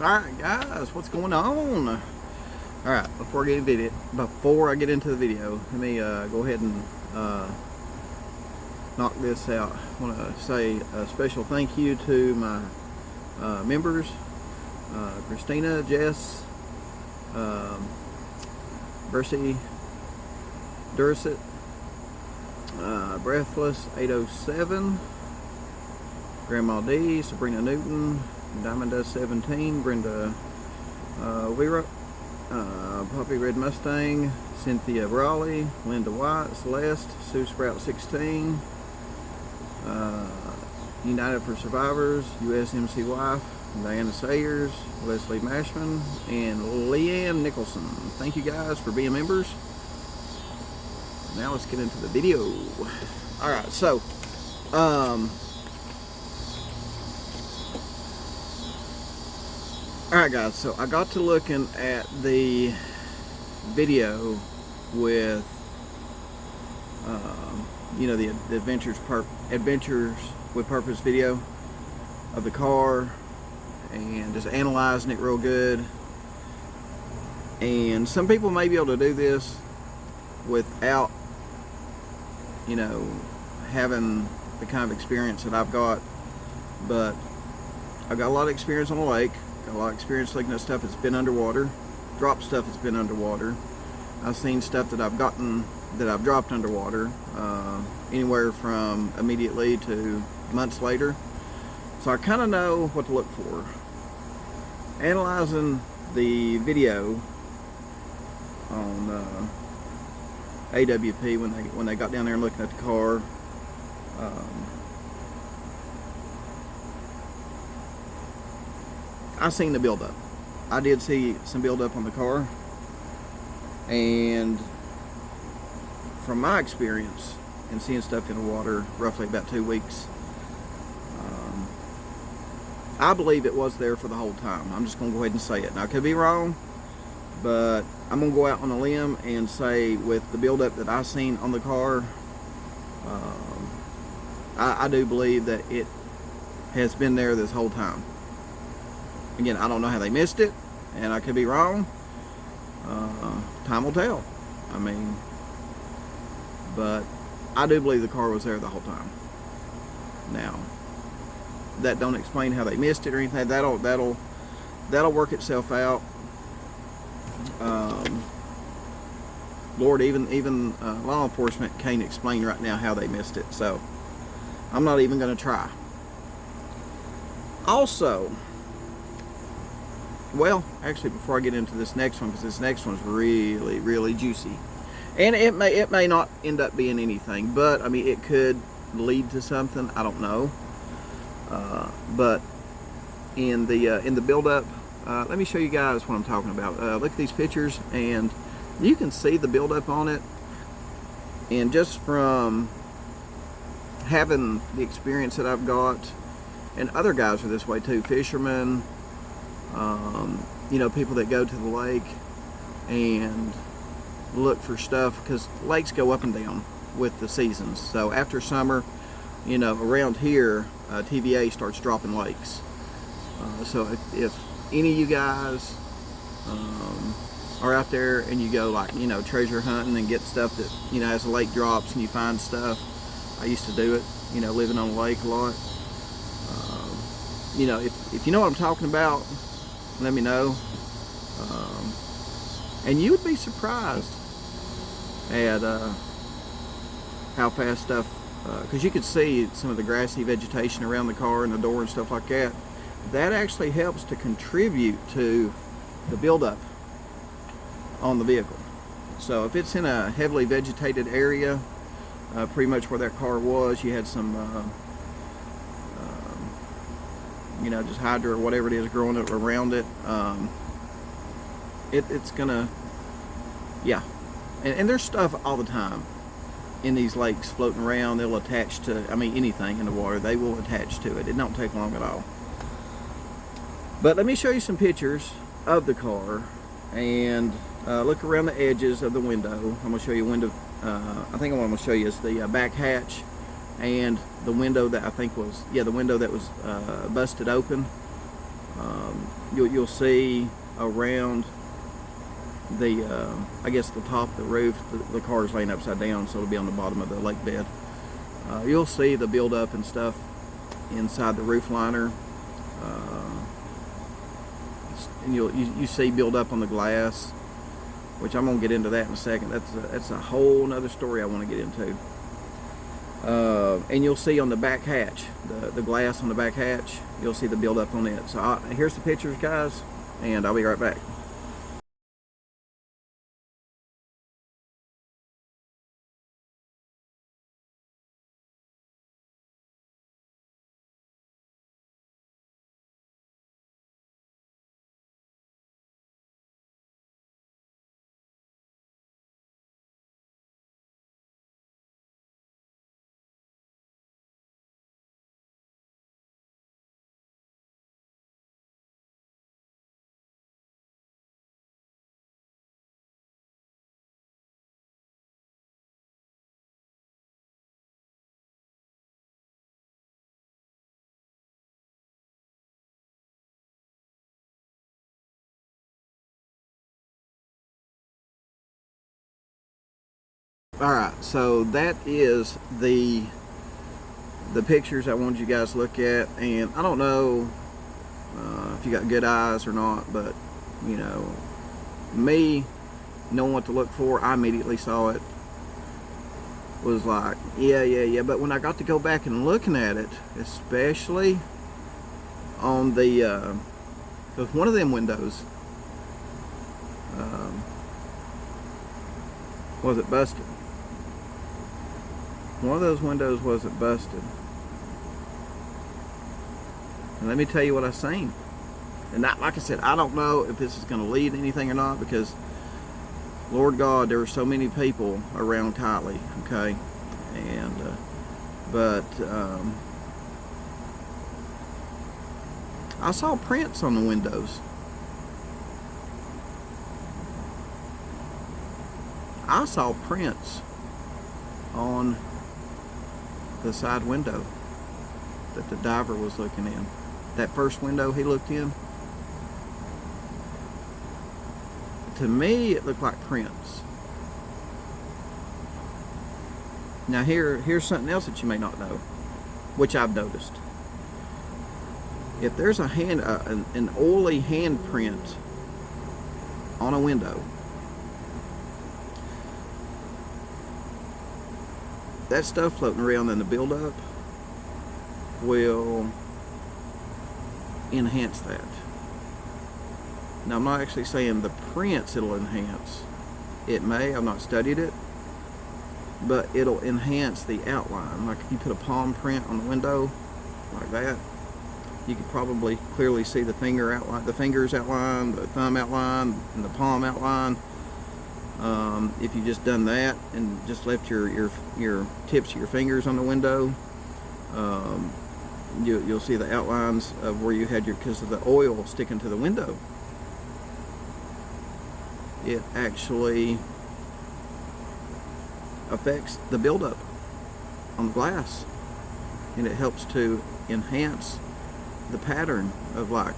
Alright guys, what's going on? Alright, before I get into the video, let me go ahead and knock this out. I want to say a special thank you to my members, Christina, Jess, Bercy, Dursit, Breathless 807, Grandma D, Sabrina Newton, Diamond Dust 17, Brenda Weira, Poppy Red Mustang, Cynthia Brawley, Linda White, Celeste, Sue Sprout 16, United for Survivors, USMC Wife, Diana Sayers, Leslie Mashman, and Leanne Nicholson. Thank you guys for being members. Now let's get into the video. Alright, so alright guys, so I got to looking at the video with you know, the Adventures with Purpose video of the car, and just analyzing it real good. And some people may be able to do this without, you know, having the kind of experience that I've got, but I've got a lot of experience on the lake, got a lot of experience looking at stuff that's been underwater, dropped stuff that's been underwater. I've seen stuff that I've dropped underwater, anywhere from immediately to months later. So I kind of know what to look for. Analyzing the video on AWP when they got down there and looking at the car, I seen the buildup. I did see some buildup on the car, and from my experience and seeing stuff in the water roughly about 2 weeks, I believe it was there for the whole time. I'm just going to go ahead and say it. Now I could be wrong, but I'm going to go out on a limb and say with the buildup that I've seen on the car, I do believe that it has been there this whole time. Again, I don't know how they missed it, and I could be wrong. Time will tell. I mean, but I do believe the car was there the whole time. Now, that don't explain how they missed it or anything. That'll work itself out. Lord, even law enforcement can't explain right now how they missed it, so I'm not even going to try. Also, well, actually, before I get into this next one, because this next one's really, really juicy, and it may not end up being anything, but I mean, it could lead to something. I don't know. But in the buildup, let me show you guys what I'm talking about. Look at these pictures, and you can see the buildup on it. And just from having the experience that I've got, and other guys are this way too, fishermen, you know, people that go to the lake and look for stuff, because lakes go up and down with the seasons. So after summer, you know, around here, TVA starts dropping lakes. So if any of you guys are out there and you go, like, you know, treasure hunting and get stuff that, you know, as the lake drops and you find stuff, I used to do it, you know, living on the lake a lot. You know, if you know what I'm talking about, let me know. And you would be surprised at how fast stuff, because you could see some of the grassy vegetation around the car and the door and stuff like that. That actually helps to contribute to the buildup on the vehicle. So if it's in a heavily vegetated area, pretty much where that car was, you had some, you know, just hydra or whatever it is growing around it, it's gonna, yeah. And there's stuff all the time in these lakes floating around. They'll attach to, I mean, anything in the water, they will attach to it. It don't take long at all. But let me show you some pictures of the car, and look around the edges of the window. I'm going to show you a window. I think what I'm going to show you is the back hatch and the window that I think was, yeah, the window that was busted open. You'll see around the I guess the top of the roof, the car's laying upside down, so it'll be on the bottom of the lake bed. You'll see the buildup and stuff inside the roof liner, and you see buildup on the glass, which I'm gonna get into that in a second. That's a whole nother story I want to get into. And you'll see on the back hatch, the glass on the back hatch, you'll see the buildup on it. So here's the pictures, guys, and I'll be right back. Alright, so that is the pictures I wanted you guys to look at, and I don't know if you got good eyes or not, but you know, me knowing what to look for, I immediately saw it. Was like, yeah, but when I got to go back and looking at it, especially on the because one of them windows wasn't busted. One of those windows wasn't busted. And let me tell you what I seen. And not, like I said, I don't know if this is going to lead to anything or not, because Lord God, there were so many people around Kiely, okay? And I saw prints on the windows. I saw prints on the side window that the diver was looking in. That first window he looked in, to me it looked like prints. Now here's something else that you may not know, which I've noticed. If there's an oily handprint on a window, that stuff floating around in the buildup will enhance that. Now, I'm not actually saying the prints it'll enhance. It may, I've not studied it, but it'll enhance the outline. Like if you put a palm print on the window like that, you could probably clearly see the finger outline, the fingers outline, the thumb outline, and the palm outline. If you just done that and just left your tips of your fingers on the window, you'll see the outlines of where you had because of the oil sticking to the window. It actually affects the buildup on the glass, and it helps to enhance the pattern of like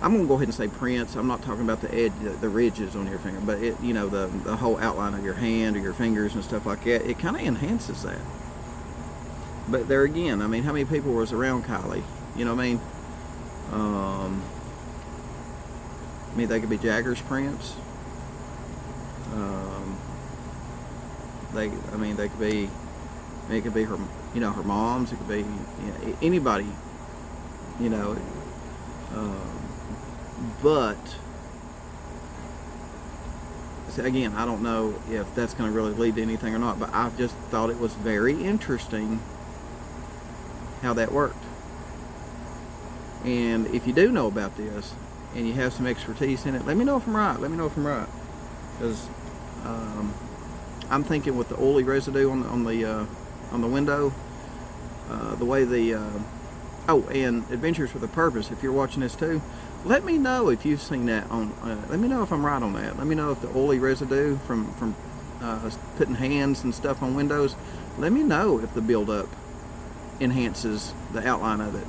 I'm gonna go ahead and say prints. I'm not talking about the edge, the ridges on your finger, but it, you know, the whole outline of your hand or your fingers and stuff like that. It kind of enhances that. But there again, I mean, how many people was around Kiely? You know what I mean? I mean, they could be Jagger's prints. They could be. It could be her, you know, her mom's. It could be, you know, anybody, you know. But again, I don't know if that's going to really lead to anything or not. But I just thought it was very interesting how that worked. And if you do know about this and you have some expertise in it, let me know if I'm right. Let me know if I'm right, because I'm thinking with the oily residue on the window, the way the oh, and Adventures with a Purpose. If you're watching this too, let me know if you've seen that on. Let me know if I'm right on that. Let me know if the oily residue from putting hands and stuff on windows. Let me know if the buildup enhances the outline of it.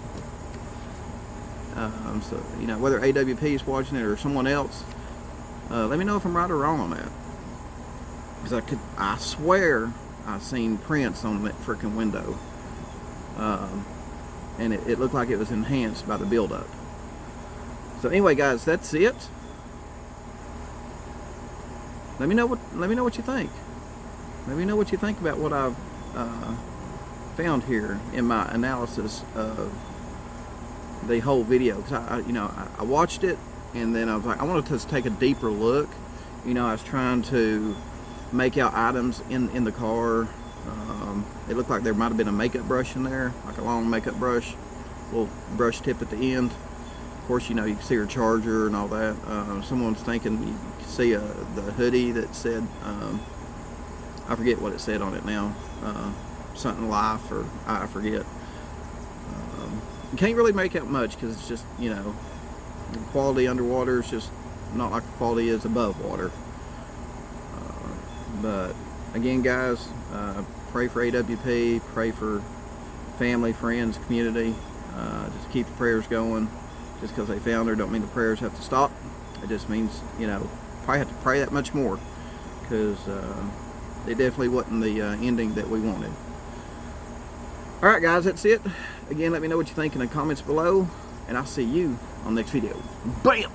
So, you know, whether AWP is watching it or someone else, let me know if I'm right or wrong on that. Because I swear I seen prints on that freaking window. And it looked like it was enhanced by the buildup. So anyway, guys, that's it. Let me know what you think. Let me know what you think about what I've found here in my analysis of the whole video. Because I watched it, and then I was like, I wanted to take a deeper look. You know, I was trying to make out items in the car. It looked like there might have been a makeup brush in there, like a long makeup brush, little brush tip at the end. Of course, you know, you can see her charger and all that. Someone's thinking you can see the hoodie that said, I forget what it said on it now, something life, or I forget. You can't really make out much because it's just, you know, the quality underwater is just not like the quality is above water. But again, guys, pray for AWP, pray for family, friends, community. Just keep the prayers going. Just because they found her don't mean the prayers have to stop. It just means, you know, probably have to pray that much more, because it definitely wasn't the ending that we wanted. Alright guys, that's it. Again, let me know what you think in the comments below, and I'll see you on the next video. Bam!